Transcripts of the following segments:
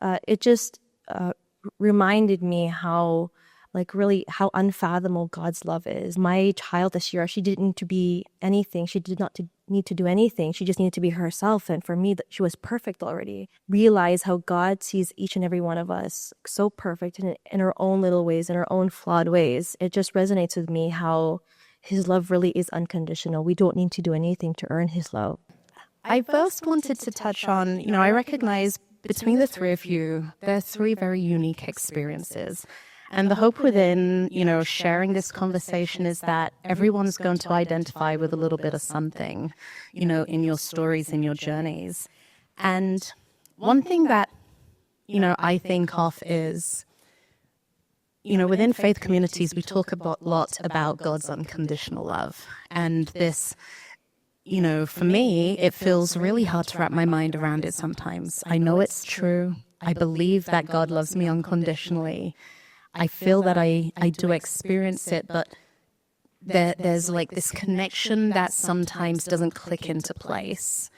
it just reminded me how, like, really how unfathomable God's love is. My child this year, she didn't need to be anything. She did not need to do anything. She just needed to be herself. And for me, that she was perfect already. Realize how God sees each and every one of us so perfect in our own little ways, in our own flawed ways. It just resonates with me how his love really is unconditional. We don't need to do anything to earn his love. I first wanted to touch on, I recognize between the three of you, there are three very unique experiences. And the hope within, sharing this conversation is that everyone's going to identify with a little bit of something, in your stories, in your journeys. And one thing that, I think of is, within faith communities, we talk a lot about God's unconditional love. And this, for me, it feels really hard to wrap my mind around it sometimes. I know it's true. I believe that God loves me unconditionally. I feel that I do experience it, but there's like this connection that sometimes doesn't click into place.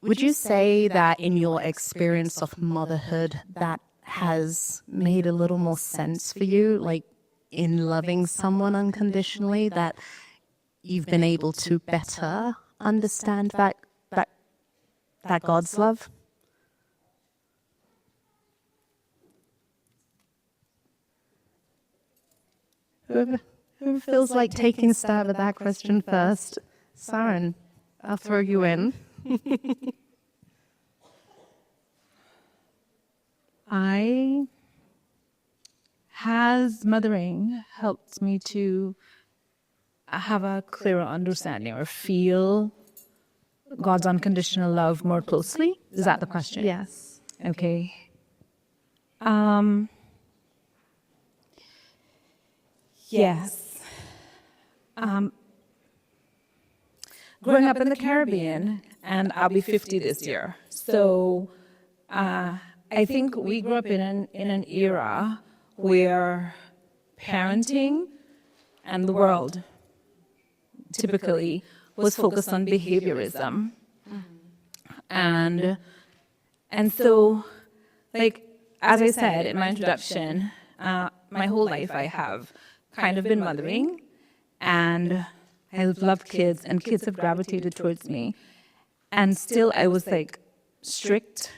Would you say that in your experience of motherhood, that has made a little more sense for you, like in loving someone unconditionally, that you've been able to better understand that God's love? Who feels like taking a stab at that question first? Saren, I'll throw you in. Has mothering helped me to have a clearer understanding or feel God's unconditional love more closely? Is that the question? Yes. Okay. Yes. Growing up in the Caribbean, and I'll be 50 this year. So I think we grew up in an era where parenting and the world typically was focused on behaviorism. And so, like, as I said in my introduction, my whole life I have kind of been mothering, and I've loved kids, and kids have gravitated towards me. And still I was like strict.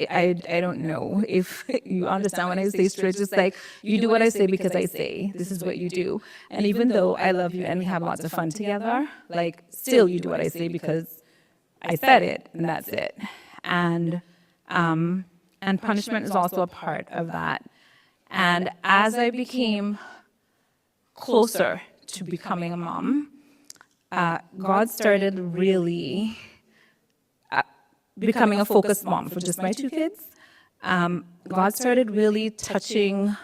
I don't know if you understand when I say strict. It's like, you do what I say because I say. This is what you do. And even though I love you and we have lots of fun together, like, still you do what I say because I said it, and that's it. And punishment is also a part of that. And as I became closer to becoming a mom, God started really becoming a focused mom for just my two kids. God started really touching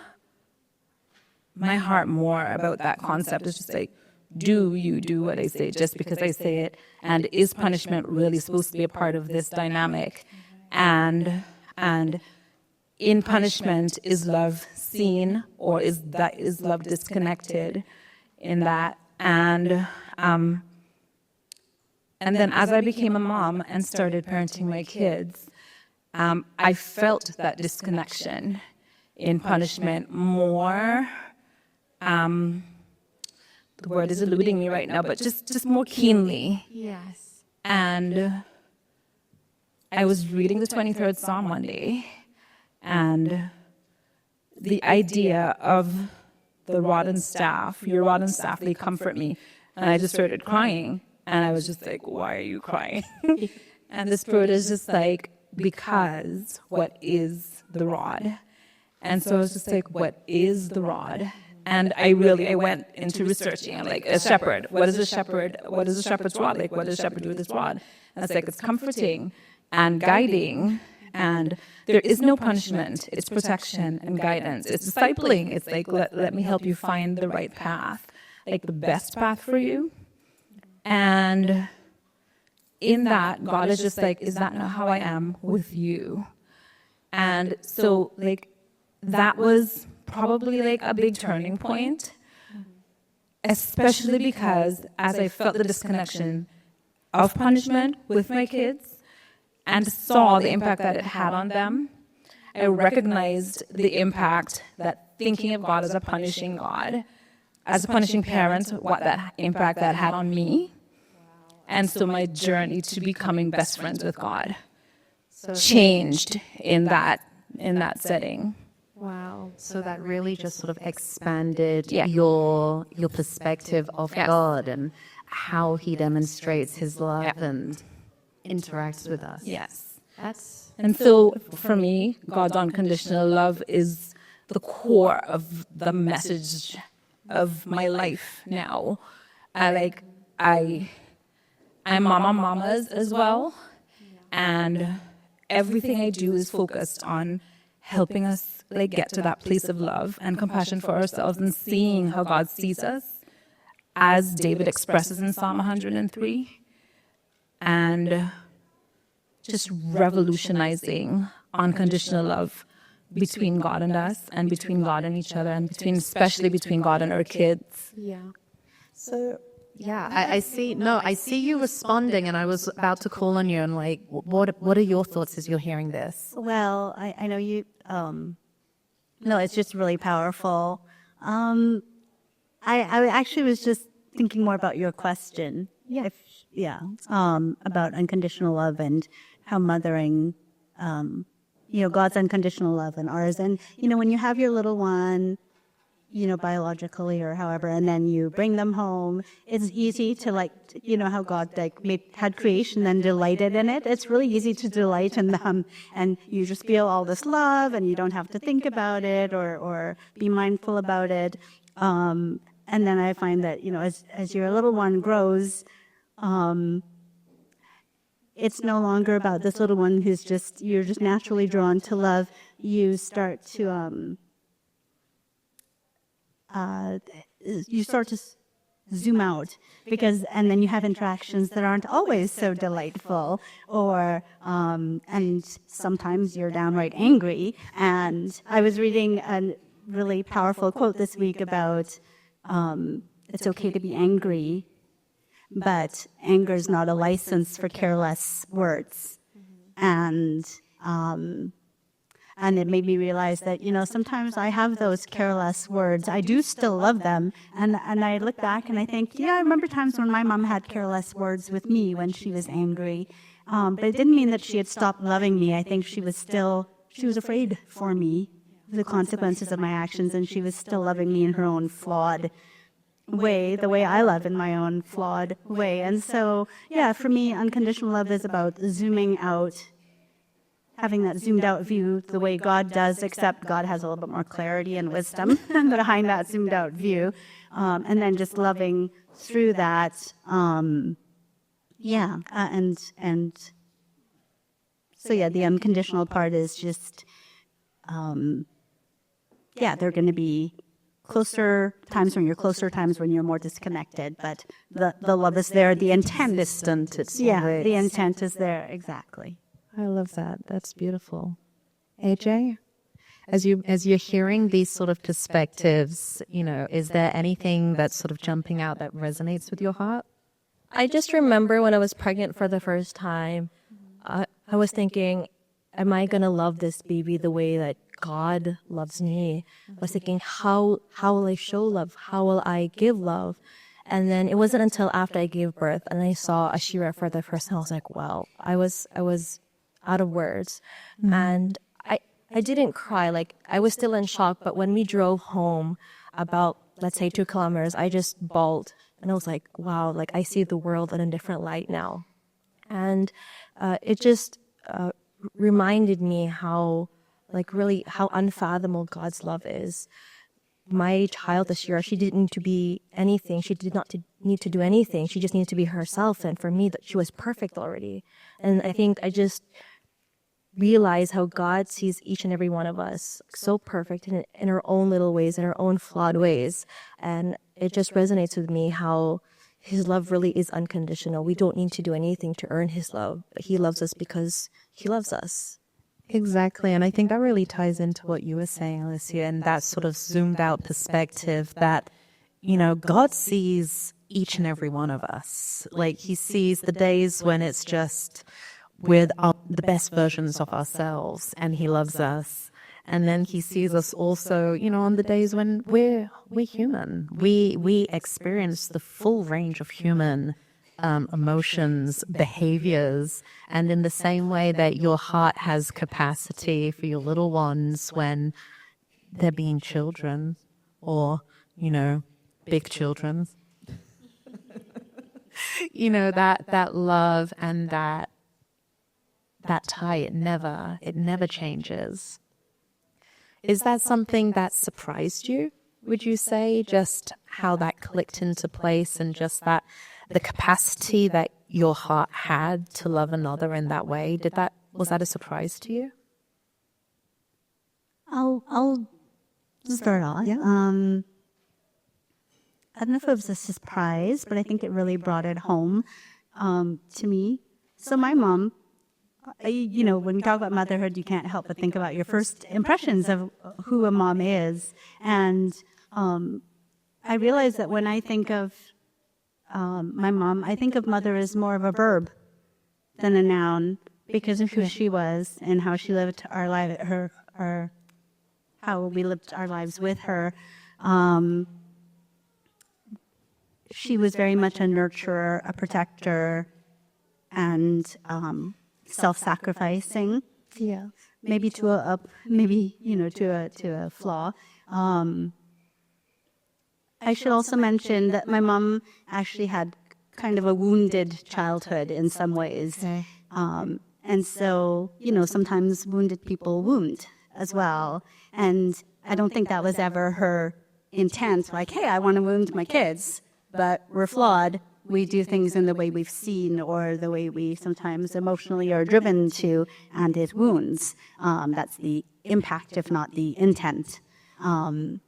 my heart more about that concept. It's just like, do you do what I say just because I say it? And is punishment really supposed to be a part of this dynamic? And in punishment, is love seen, or is love disconnected in that? And then as I became a mom and started parenting my kids, I felt that disconnection in punishment more. The word is eluding me right now, but just more keenly. Yes. And I was reading the 23rd Psalm one day, and the idea of the rod and staff, your rod and staff, they comfort me. And I just started crying. And I was just like, why are you crying? And the Spirit is just like, because what is the rod? And so I was just like, what is the rod? And I went into researching. I'm like, a shepherd. What is a shepherd? What is a shepherd's rod? Like, what does a shepherd do with his rod? And it's like, it's comforting and guiding. And there is no punishment. It's protection and guidance. It's discipling. It's like, let me help you find the right path, like the best path for you. And in that, God is just like, is that not how I am with you? And so, like, that was probably like a big turning point, especially because as I felt the disconnection of punishment with my kids and saw the impact that it had on them, I recognized the impact that thinking of God as a punishing God, as a punishing parent, what that impact that had on me. And so my journey to becoming best friends with God changed in that setting. Wow. So that really just sort of expanded your perspective of God and how he demonstrates his love and interacts with us. Yes. That's And so for me, God's unconditional love is the core of the message of my life now. I'm mama mamas as well. And everything I do is focused on helping us get to that place of love and compassion for ourselves and seeing how God sees us, as David expresses in Psalm 103, and just revolutionizing unconditional love between God and us, and between God and each other, and especially between God and our kids. yeah. So yeah, I see. No, I see you responding, and I was about to call on you and like, what are your thoughts as you're hearing this? Well, I know you. No, it's just really powerful. I actually was just thinking more about your question. Yeah. About unconditional love and how mothering, God's unconditional love and ours. And, when you have your little one, biologically or however, and then you bring them home, it's easy to how God had creation and delighted in it. It's really easy to delight in them, and you just feel all this love, and you don't have to think about it or be mindful about it. And then I find that, as your little one grows, it's no longer about this little one you're just naturally drawn to love. You start to, zoom out and then you have interactions that aren't always so delightful, or and sometimes you're downright angry. And I was reading a really powerful quote this week about it's okay to be angry, but anger is not a license for careless words. And it made me realize that, sometimes I have those careless words. I do still love them. And I look back and I think, I remember times when my mom had careless words with me when she was angry. But it didn't mean that she had stopped loving me. I think she was afraid for me, the consequences of my actions, and she was still loving me in her own flawed way, the way I love in my own flawed way. And so, for me, unconditional love is about zooming out, having that zoomed out view the way God does, except God has a little bit more clarity and wisdom behind that zoomed out view. And then just loving through that. And so, the unconditional part is just, there are going to be closer times when you're closer, times when you're more disconnected, but the love is there. The intent is Distant. the intent is there. Exactly. I love that. That's beautiful. AJ, as you're hearing these sort of perspectives, is there anything that's sort of jumping out that resonates with your heart? I just remember when I was pregnant for the first time, I was thinking, am I going to love this baby the way that God loves me? I was thinking, how will I show love? How will I give love? And then it wasn't until after I gave birth and I saw Ashira for the first time, I was like, wow, I was out of words. Mm-hmm. And I didn't cry. I was still in shock, but when we drove home about, let's say, 2 kilometers, I just bawled. And I was like, wow, I see the world in a different light now. And it just reminded me how unfathomable God's love is. My child this year, she didn't need to be anything. She did not need to do anything. She just needed to be herself. And for me, that she was perfect already. And I think I just realize how God sees each and every one of us so perfect in our own little ways, in our own flawed ways. And it just resonates with me how his love really is unconditional. We don't need to do anything to earn his love, but he loves us because he loves us. Exactly. And I think that really ties into what you were saying, Alicia, and that sort of zoomed out perspective that, God sees each and every one of us. He sees the days when it's just we're the best versions of ourselves, and he loves us. And then he sees us also, on the days when we're human. We experience the full range of human emotions, behaviors. And in the same way that your heart has capacity for your little ones when they're being children or, big children, that love and that tie, it never changes. Is that something that surprised you, would you say, just how that clicked into place and just that the capacity that your heart had to love another in that way? Was that a surprise to you? I'll start off. Yeah. I don't know if it was a surprise, but I think it really brought it home to me. So my mom, when we talk about motherhood, you can't help but think about your first impressions of who a mom is. And I realize that when I think of my mom, I think of mother as more of a verb than a noun because of who she was and how she lived our life, how we lived our lives with her. She was very much a nurturer, a protector, and self-sacrificing. Yeah. Maybe to a flaw. I should also mention that my mom actually had kind of a wounded childhood in some ways. Okay. And so, sometimes wounded people wound as well. And I don't think that was ever her intent, like, hey, I want to wound my kids, but we're flawed. We do things in the way we've seen or the way we sometimes emotionally are driven to, and it wounds. That's the impact, if not the intent. But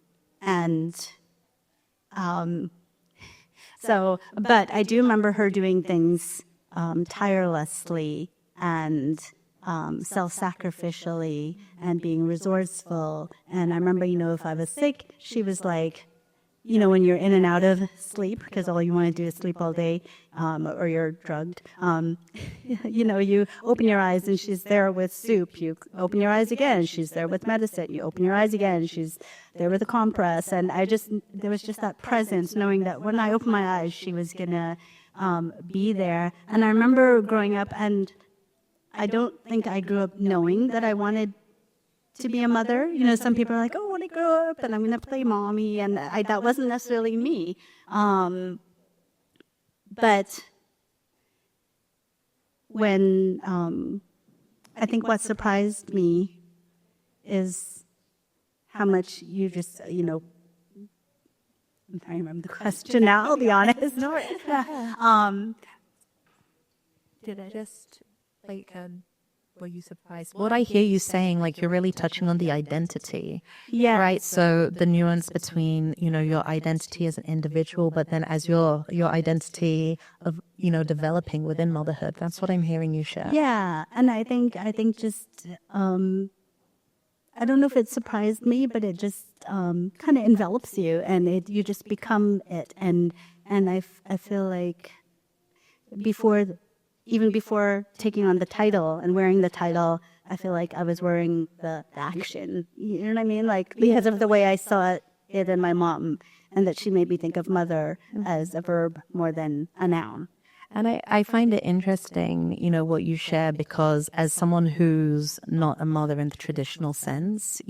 I do remember her doing things tirelessly and self-sacrificially and being resourceful. And I remember, if I was sick, she was like, when you're in and out of sleep, because all you want to do is sleep all day, or you're drugged, you open your eyes and she's there with soup. You open your eyes again, she's there with medicine. You open your eyes again, she's there with a compress. And there was just that presence, knowing that when I opened my eyes, she was going to be there. And I remember growing up, and I don't think I grew up knowing that I wanted to be a mother. Some people are like, oh, when I grow up and I'm going to play mommy, and that wasn't necessarily me. But when I think what surprised me is how much you just, I'm trying to remember the question now, I'll be honest. No, Did I just, were you surprised? What I hear you saying, you're really touching on the identity. Yeah. Right? So the nuance between, your identity as an individual, but then as your identity of, developing within motherhood. That's what I'm hearing you share. Yeah. And I think just, I don't know if it surprised me, but it just kind of envelops you, and you just become it. And I feel like even before taking on the title and wearing the title, I feel like I was wearing the action. You know what I mean? Because of the way I saw it in my mom, and that she made me think of mother as a verb more than a noun. And I find it interesting, what you share, because as someone who's not a mother in the traditional sense,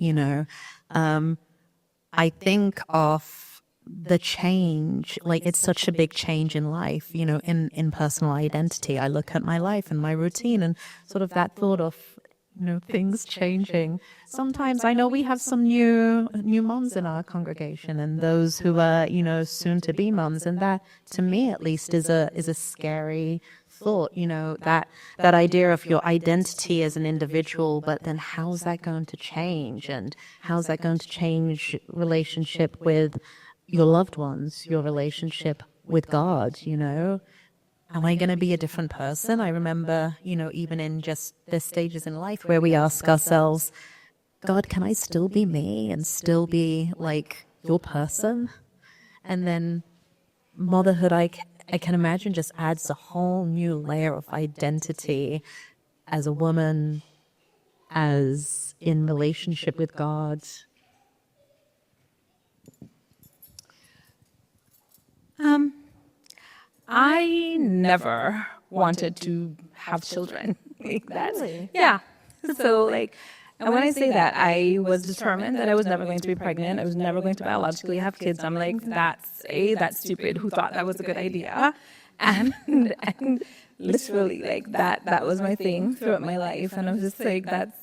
I think of the change, it's such a big change in life, in personal identity. I look at my life and my routine and sort of that thought of, things changing. Sometimes I know we have some new moms in our congregation, and those who are, soon to be moms. And that, to me at least, is a scary thought, that idea of your identity as an individual, but then how's that going to change? And how's that going to change relationship with your loved ones, your relationship with God, Am I going to be a different person? I remember, even in just the stages in life where we ask ourselves, God, can I still be me and still be your person? And then motherhood, I can imagine, just adds a whole new layer of identity as a woman, as in relationship with God? I never wanted to have children. Like that's, yeah. So like, and when I say that, I was determined that I was never going to be pregnant. I was never going to biologically have kids. I'm like, that's stupid. Who thought that was a good idea? And literally like that was my thing throughout my life. And I was just like, that's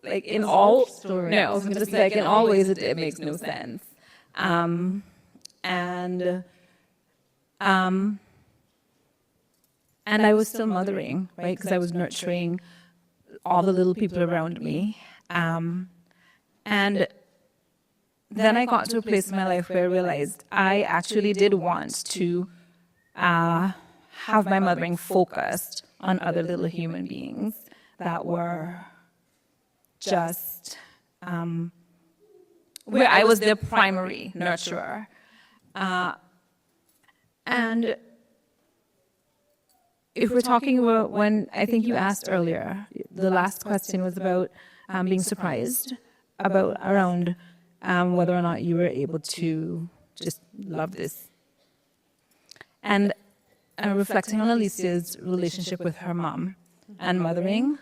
like in all, no, I was just like in all ways it makes no sense. And I was still mothering, right? Because I was nurturing all the little people around me. And then I got to a place in my life where I realized I actually did want to have my mothering focused on other little human beings that were just where I was their primary nurturer. And if we're talking about when, I think you asked earlier, the last question was about being surprised around whether or not you were able to just love this. And reflecting on Alicia's relationship with her mom and mothering,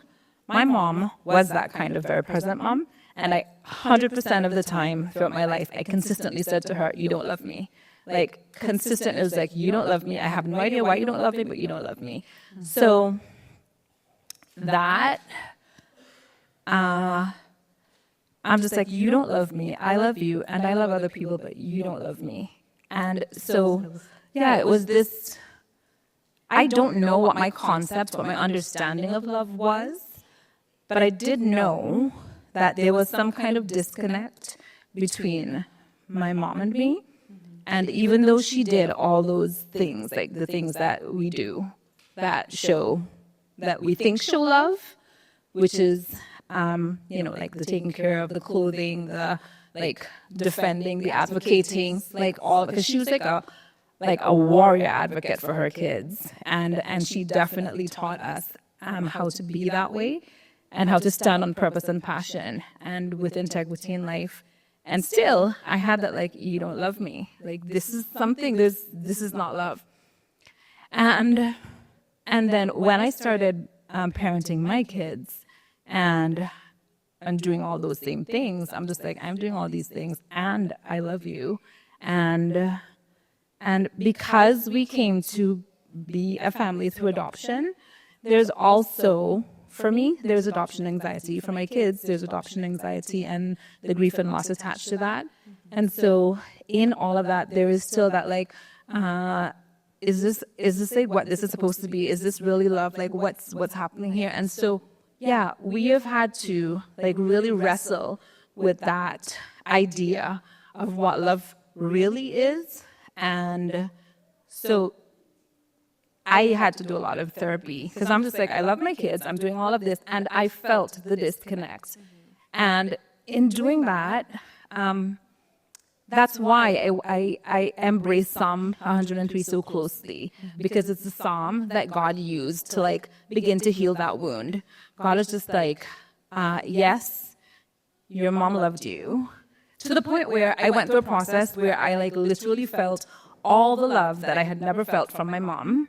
my mom was that kind of very present mom. And I 100% of the time throughout my life, I consistently said to her, you don't love me. Like, consistent, it was like, you don't love me. I have no idea why you don't love me, but you don't love me. So that, I'm just like, you don't love me. I love you, and I love other people, but you don't love me. And so, yeah, it was this, I don't know what my concept, what my understanding of love was, but I did know that there was some kind of disconnect between my mom and me. And even though she did all those things, like the things that we do that show, that we think show love, which is, like the taking care of, the clothing, the like defending, the advocating, like all, because she was like a warrior advocate for her kids. And she definitely taught us how to be that way and how to stand on purpose and passion and with integrity in life. And still, I had that, like, you don't love me. Like, this is something, this is not love. And then when I started parenting my kids and doing all those same things, I'm just like, I'm doing all these things and I love you. And because we came to be a family through adoption, there's also, for me, there's adoption anxiety. For my kids, there's adoption anxiety and the grief and loss attached to that. And so in all of that, there is still that like, is this like what this is supposed to be? Is this really love? Like what's happening here? And so, yeah, we have had to like really wrestle with that idea of what love really is. And so I had to do a lot of therapy because I'm just like, I love my kids, I'm doing all of this, and I felt the disconnect. And in doing that, that's why I embrace Psalm 103 so closely, because it's a psalm that God used to like begin to heal that wound. God is just like, yes, your mom loved you, to the point where I went through a process where I like literally felt all the love that I had never felt from my mom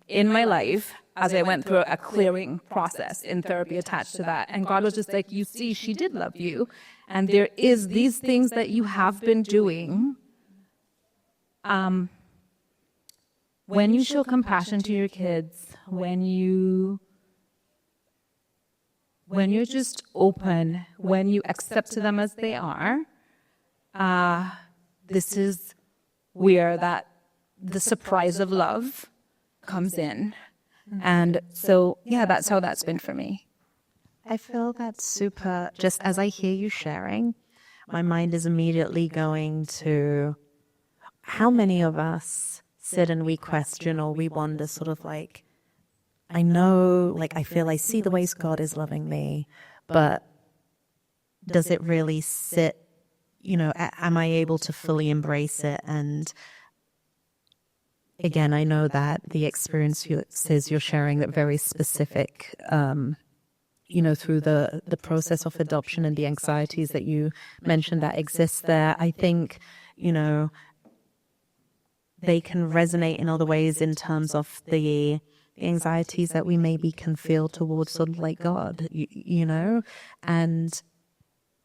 in my life as I went through a clearing process in therapy attached to that. And God was just like, you see, she did love you. And there is these things that you have been doing. When you show compassion to your kids, when you're just open, when you accept them as they are, this is where the surprise of love comes in. And so, yeah, that's how that's been for me. I feel that's super, just as I hear you sharing, my mind is immediately going to how many of us sit and we question or we wonder sort of like, I know, like I feel I see the ways God is loving me, but does it really sit, am I able to fully embrace it? And again, I know that the experiences you're sharing that very specific through the process of adoption and the anxieties that you mentioned that exist there, I think, they can resonate in other ways in terms of the anxieties that we maybe can feel towards sort of like God, and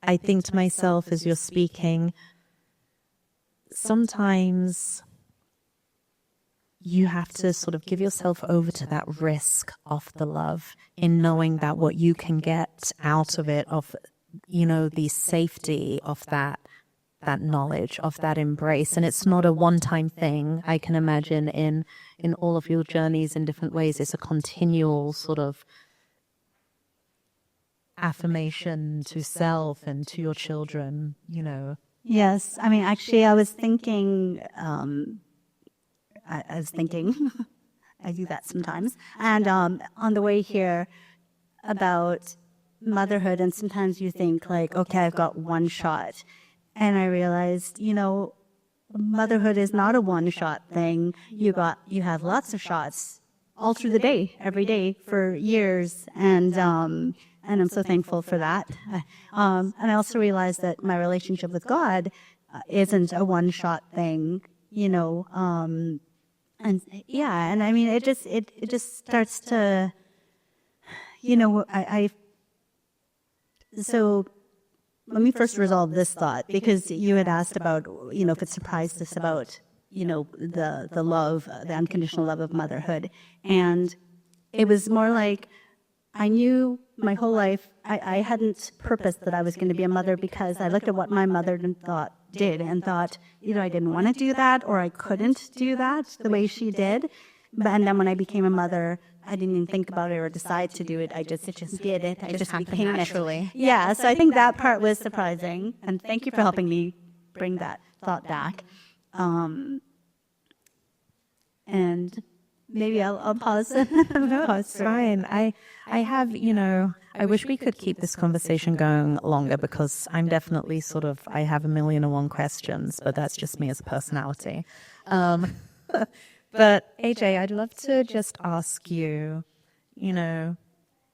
I think to myself as you're speaking, sometimes you have to sort of give yourself over to that risk of the love in knowing that what you can get out of it, of, the safety of that knowledge, of that embrace. And it's not a one-time thing. I can imagine in all of your journeys in different ways, it's a continual sort of affirmation to self and to your children, Yes. I mean, actually, I was thinking, I do that sometimes. And on the way here about motherhood, and sometimes you think like, okay, I've got one shot. And I realized, motherhood is not a one-shot thing. You have lots of shots all through the day, every day for years, and I'm so thankful for that. And I also realized that my relationship with God isn't a one-shot thing, and yeah, and I mean it just starts to, so. Let me first resolve this thought, because you had asked about, if it surprised us about, the love, the unconditional love of motherhood. And it was more like I knew my whole life I hadn't purposed that I was going to be a mother, because I looked at what my mother did and thought either I didn't want to do that or I couldn't do that the way she did. And then when I became a mother, I didn't even think about it or decide to do it. I just did it. I just became naturally. Yeah, so I think that part was surprising. And thank you for helping me bring that thought back. And maybe I'll pause. No, it's fine. I have, I wish we could keep this conversation going longer, because I'm definitely I have 1,000,001 questions, but that's just me as a personality. But AJ, I'd love to just ask you,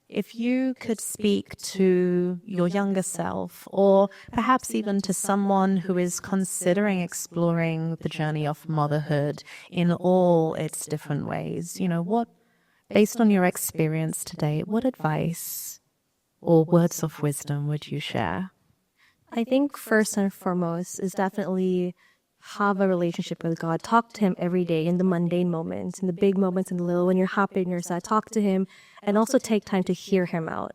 if you could speak to your younger self, or perhaps even to someone who is considering exploring the journey of motherhood in all its different ways, what, based on your experience today, what advice or words of wisdom would you share? I think first and foremost is definitely have a relationship with God. Talk to him every day in the mundane moments, in the big moments, in the little, when you're happy and you're sad. Talk to him, and also take time to hear him out.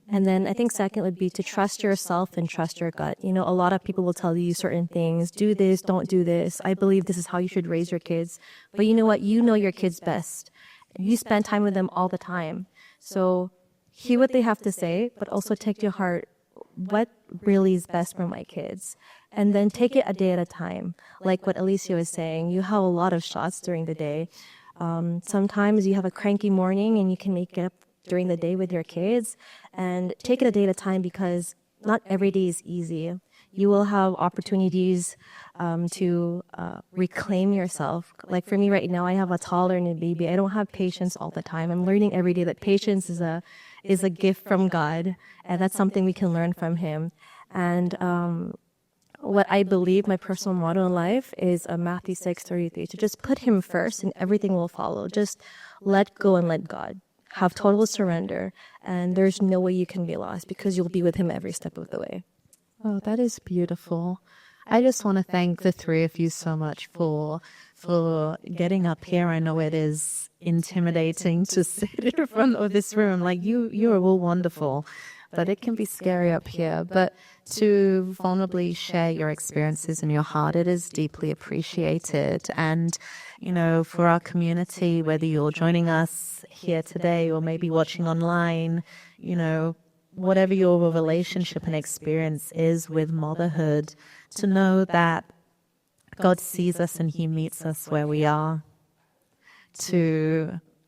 And then I think second would be to trust yourself and trust your gut. A lot of people will tell you certain things. Do this, don't do this. I believe this is how you should raise your kids. But you know what? You know your kids best. You spend time with them all the time. So hear what they have to say, but also take to your heart what really is best for my kids. And then take it a day at a time. Like what Alicia was saying, you have a lot of shots during the day. Sometimes you have a cranky morning and you can make it up during the day with your kids. And take it a day at a time, because not every day is easy. You will have opportunities to reclaim yourself. Like for me right now, I have a toddler and a baby. I don't have patience all the time. I'm learning every day that patience is a gift from God, and that's something we can learn from him. And what I believe, my personal motto in life is Matthew 6:33, to just put him first and everything will follow. Just let go and let God. Have total surrender, and there's no way you can be lost, because you'll be with him every step of the way. Oh, that is beautiful. I just want to thank the three of you so much for getting up here. I know it is intimidating to sit in front of this room. Like you are all wonderful, but it can be scary up here. But to vulnerably share your experiences and your heart, it is deeply appreciated. And, for our community, whether you're joining us here today or maybe watching online, whatever your relationship and experience is with motherhood, to know that God sees us and he meets us where we are.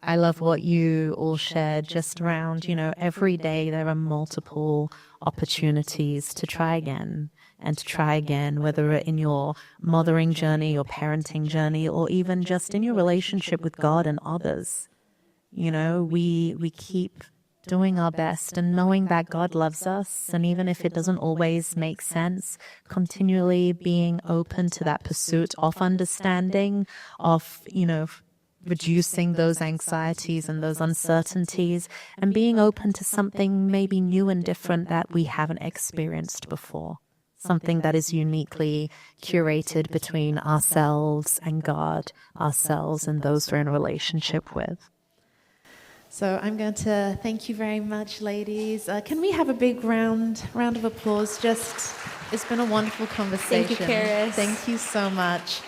I love what you all shared just around, every day there are multiple opportunities to try again and to try again, whether in your mothering journey, your parenting journey, or even just in your relationship with God and others. We keep doing our best and knowing that God loves us. And even if it doesn't always make sense, continually being open to that pursuit of understanding, of, reducing those anxieties and those uncertainties, and being open to something maybe new and different that we haven't experienced before. Something that is uniquely curated between ourselves and God, ourselves and those we're in a relationship with. So I'm going to thank you very much, ladies. Can we have a big round of applause? It's been a wonderful conversation. Thank you, Karis. Thank you so much.